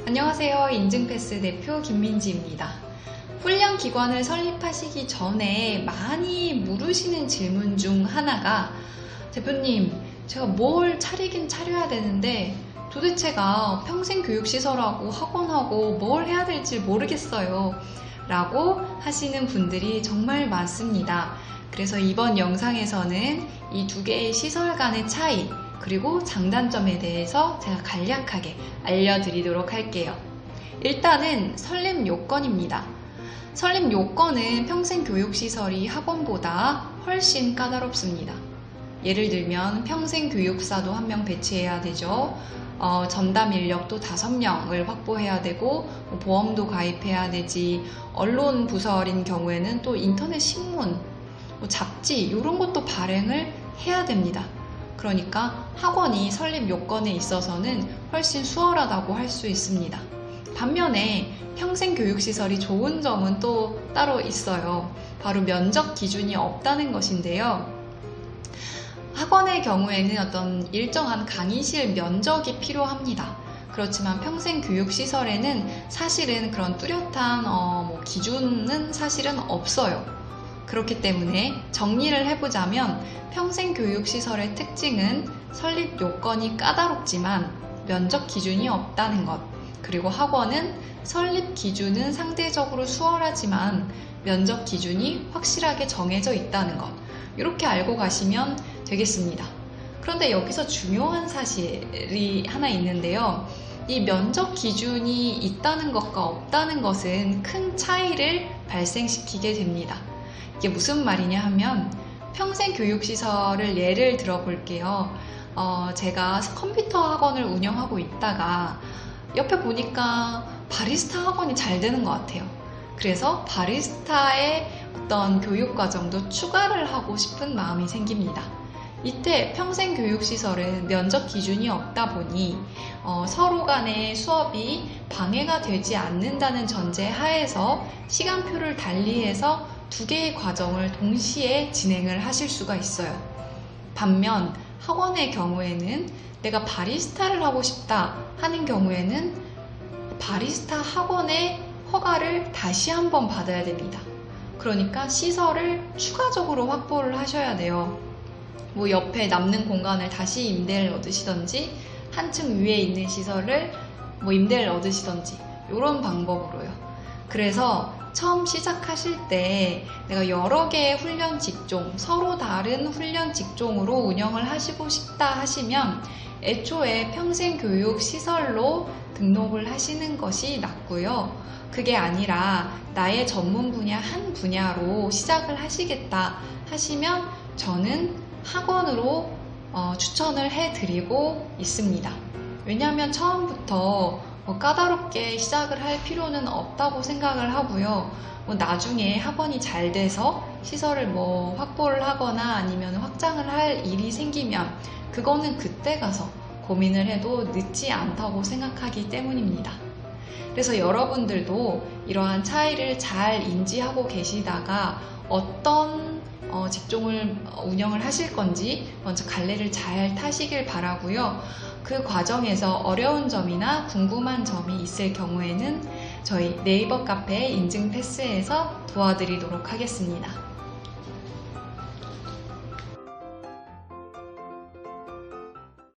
안녕하세요. 인증패스 대표 김민지입니다. 훈련기관을 설립하시기 전에 많이 물으시는 질문 중 하나가 대표님, 제가 뭘 차리긴 차려야 되는데 도대체가 평생교육시설하고 학원하고 뭘 해야 될지 모르겠어요 라고 하시는 분들이 정말 많습니다. 그래서 이번 영상에서는 이 두 개의 시설 간의 차이 그리고 장단점에 대해서 제가 간략하게 알려드리도록 할게요. 일단은 설립 요건입니다. 설립 요건은 평생교육시설이 학원보다 훨씬 까다롭습니다. 예를 들면 평생교육사도 1명 배치해야 되죠. 전담 인력도 5명을 확보해야 되고 보험도 가입해야 되지, 언론 부설인 경우에는 또 인터넷 신문, 잡지 이런 것도 발행을 해야 됩니다. 그러니까 학원이 설립 요건에 있어서는 훨씬 수월하다고 할 수 있습니다. 반면에 평생교육시설이 좋은 점은 또 따로 있어요. 바로 면적 기준이 없다는 것인데요. 학원의 경우에는 어떤 일정한 강의실 면적이 필요합니다. 그렇지만 평생교육시설에는 사실은 그런 뚜렷한 기준은 사실은 없어요. 그렇기 때문에 정리를 해보자면 평생교육시설의 특징은 설립 요건이 까다롭지만 면적 기준이 없다는 것, 그리고 학원은 설립 기준은 상대적으로 수월하지만 면적 기준이 확실하게 정해져 있다는 것, 이렇게 알고 가시면 되겠습니다. 그런데 여기서 중요한 사실이 하나 있는데요. 이 면적 기준이 있다는 것과 없다는 것은 큰 차이를 발생시키게 됩니다. 이게 무슨 말이냐 하면 평생교육시설을 예를 들어 볼게요. 제가 컴퓨터 학원을 운영하고 있다가 옆에 보니까 바리스타 학원이 잘 되는 것 같아요. 그래서 바리스타의 어떤 교육과정도 추가를 하고 싶은 마음이 생깁니다. 이때 평생교육시설은 면적 기준이 없다 보니 서로 간의 수업이 방해가 되지 않는다는 전제 하에서 시간표를 달리해서 두 개의 과정을 동시에 진행을 하실 수가 있어요. 반면 학원의 경우에는 내가 바리스타를 하고 싶다 하는 경우에는 바리스타 학원의 허가를 다시 한번 받아야 됩니다. 그러니까 시설을 추가적으로 확보를 하셔야 돼요. 옆에 남는 공간을 다시 임대를 얻으시던지 한층 위에 있는 시설을 임대를 얻으시던지 이런 방법으로요. 그래서 처음 시작하실 때 내가 여러 개의 훈련 직종, 서로 다른 훈련 직종으로 운영을 하시고 싶다 하시면 애초에 평생교육시설로 등록을 하시는 것이 낫고요. 그게 아니라 나의 전문 분야 한 분야로 시작을 하시겠다 하시면 저는 학원으로 추천을 해드리고 있습니다. 왜냐하면 처음부터 까다롭게 시작을 할 필요는 없다고 생각을 하고요. 나중에 학원이 잘 돼서 시설을 확보를 하거나 아니면 확장을 할 일이 생기면 그거는 그때 가서 고민을 해도 늦지 않다고 생각하기 때문입니다. 그래서 여러분들도 이러한 차이를 잘 인지하고 계시다가 어떤 직종을 운영을 하실 건지 먼저 갈래를 잘 타시길 바라고요. 그 과정에서 어려운 점이나 궁금한 점이 있을 경우에는 저희 네이버 카페 인증패스에서 도와드리도록 하겠습니다.